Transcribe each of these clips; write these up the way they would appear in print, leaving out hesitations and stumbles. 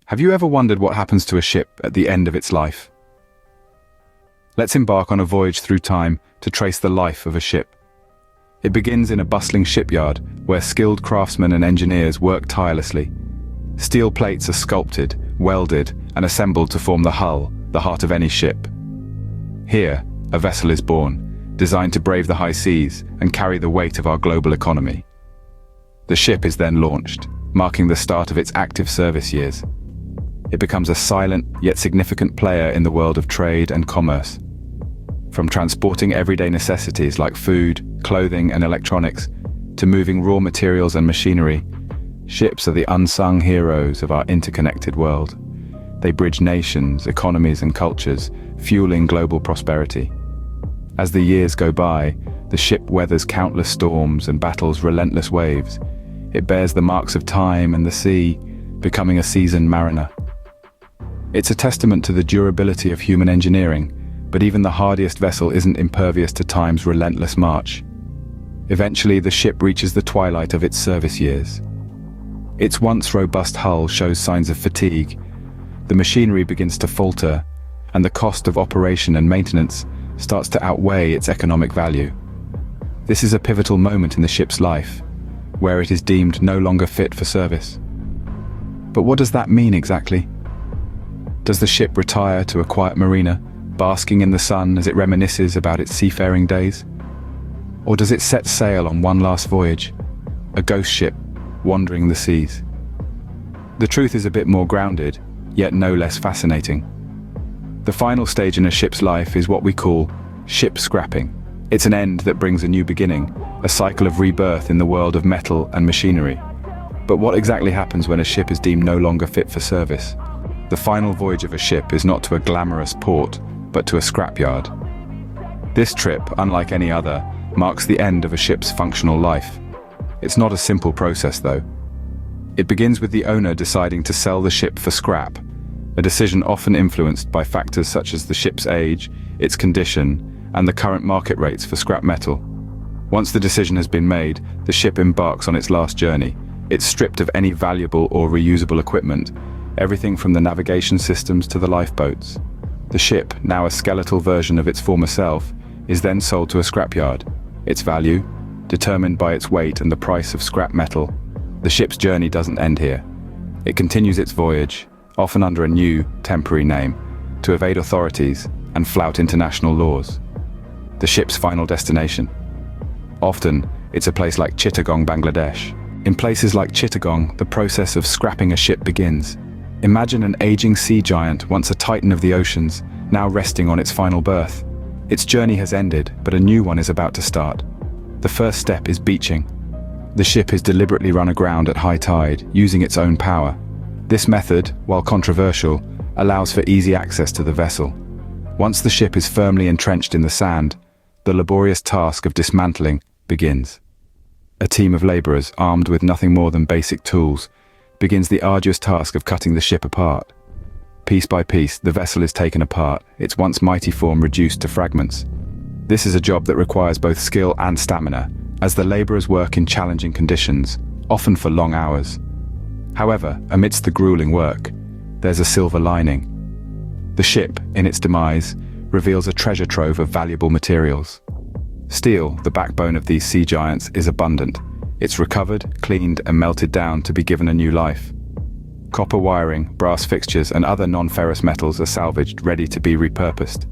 Have you ever wondered what happens to a ship at the end of its life? Let's embark on a voyage through time to trace the life of a ship. It begins in a bustling shipyard where skilled craftsmen and engineers work tirelessly. Steel plates are sculpted, welded, and assembled to form the hull, the heart of any ship. Here, a vessel is born, designed to brave the high seas and carry the weight of our global economy. The ship is then launched, marking the start of its active service years. It becomes a silent yet significant player in the world of trade and commerce. From transporting everyday necessities like food, clothing, and electronics, to moving raw materials and machinery, ships are the unsung heroes of our interconnected world. They bridge nations, economies, and cultures, fueling global prosperity. As the years go by, the ship weathers countless storms and battles relentless waves. It bears the marks of time and the sea, becoming a seasoned mariner. It's a testament to the durability of human engineering, but even the hardiest vessel isn't impervious to time's relentless march. Eventually, the ship reaches the twilight of its service years. Its once robust hull shows signs of fatigue. The machinery begins to falter, and the cost of operation and maintenance starts to outweigh its economic value. This is a pivotal moment in the ship's life, where it is deemed no longer fit for service. But what does that mean exactly? Does the ship retire to a quiet marina, basking in the sun as it reminisces about its seafaring days? Or does it set sail on one last voyage, a ghost ship wandering the seas? The truth is a bit more grounded, yet no less fascinating. The final stage in a ship's life is what we call ship scrapping. It's an end that brings a new beginning, a cycle of rebirth in the world of metal and machinery. But what exactly happens when a ship is deemed no longer fit for service? The final voyage of a ship is not to a glamorous port, but to a scrapyard. This trip, unlike any other, marks the end of a ship's functional life. It's not a simple process, though. It begins with the owner deciding to sell the ship for scrap, a decision often influenced by factors such as the ship's age, its condition, and the current market rates for scrap metal. Once the decision has been made, the ship embarks on its last journey. It's stripped of any valuable or reusable equipment, everything from the navigation systems to the lifeboats. The ship, now a skeletal version of its former self, is then sold to a scrapyard. Its value, determined by its weight and the price of scrap metal. The ship's journey doesn't end here. It continues its voyage, often under a new, temporary name, to evade authorities and flout international laws. The ship's final destination. Often, it's a place like Chittagong, Bangladesh. In places like Chittagong, the process of scrapping a ship begins. Imagine an aging sea giant, once a titan of the oceans, now resting on its final berth. Its journey has ended, but a new one is about to start. The first step is beaching. The ship is deliberately run aground at high tide, using its own power. This method, while controversial, allows for easy access to the vessel. Once the ship is firmly entrenched in the sand, the laborious task of dismantling begins. A team of laborers, armed with nothing more than basic tools, begins the arduous task of cutting the ship apart. Piece by piece, the vessel is taken apart, its once mighty form reduced to fragments. This is a job that requires both skill and stamina, as the laborers work in challenging conditions, often for long hours. However, amidst the grueling work, there's a silver lining. The ship, in its demise, reveals a treasure trove of valuable materials. Steel, the backbone of these sea giants, is abundant. It's recovered, cleaned, and melted down to be given a new life. Copper wiring, brass fixtures, and other non-ferrous metals are salvaged, ready to be repurposed.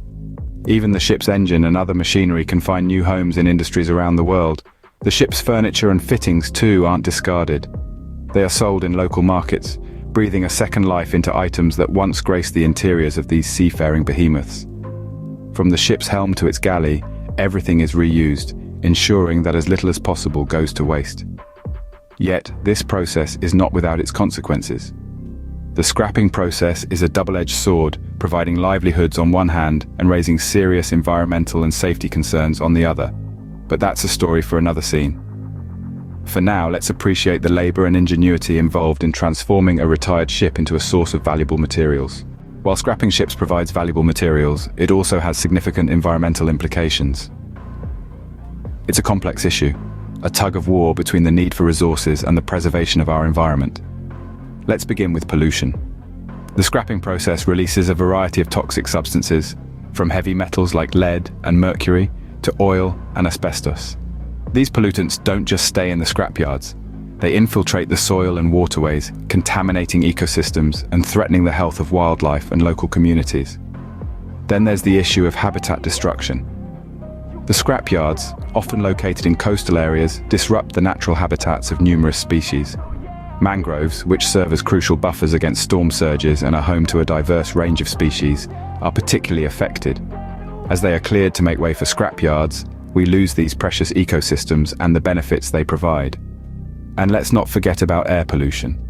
Even the ship's engine and other machinery can find new homes in industries around the world. The ship's furniture and fittings, too, aren't discarded. They are sold in local markets, breathing a second life into items that once graced the interiors of these seafaring behemoths. From the ship's helm to its galley, everything is reused, ensuring that as little as possible goes to waste. Yet, this process is not without its consequences. The scrapping process is a double-edged sword, providing livelihoods on one hand and raising serious environmental and safety concerns on the other. But that's a story for another scene. For now, let's appreciate the labor and ingenuity involved in transforming a retired ship into a source of valuable materials. While scrapping ships provides valuable materials, it also has significant environmental implications. It's a complex issue, a tug-of-war between the need for resources and the preservation of our environment. Let's begin with pollution. The scrapping process releases a variety of toxic substances, from heavy metals like lead and mercury to oil and asbestos. These pollutants don't just stay in the scrapyards. They infiltrate the soil and waterways, contaminating ecosystems and threatening the health of wildlife and local communities. Then there's the issue of habitat destruction. The scrapyards, often located in coastal areas, disrupt the natural habitats of numerous species. Mangroves, which serve as crucial buffers against storm surges and are home to a diverse range of species, are particularly affected. As they are cleared to make way for scrapyards, we lose these precious ecosystems and the benefits they provide. And let's not forget about air pollution.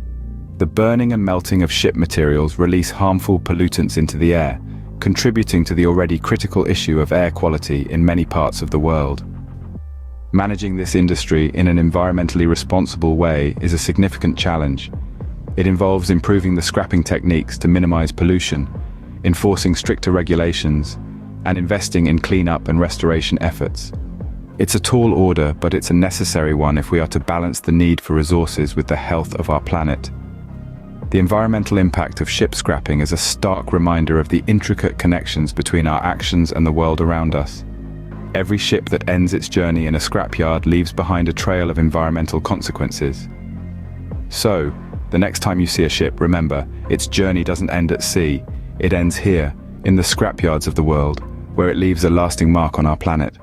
The burning and melting of ship materials release harmful pollutants into the air, contributing to the already critical issue of air quality in many parts of the world. Managing this industry in an environmentally responsible way is a significant challenge. It involves improving the scrapping techniques to minimize pollution, enforcing stricter regulations, and investing in cleanup and restoration efforts. It's a tall order, but it's a necessary one if we are to balance the need for resources with the health of our planet. The environmental impact of ship scrapping is a stark reminder of the intricate connections between our actions and the world around us. Every ship that ends its journey in a scrapyard leaves behind a trail of environmental consequences. So, the next time you see a ship, remember, its journey doesn't end at sea. It ends here, in the scrapyards of the world, where it leaves a lasting mark on our planet.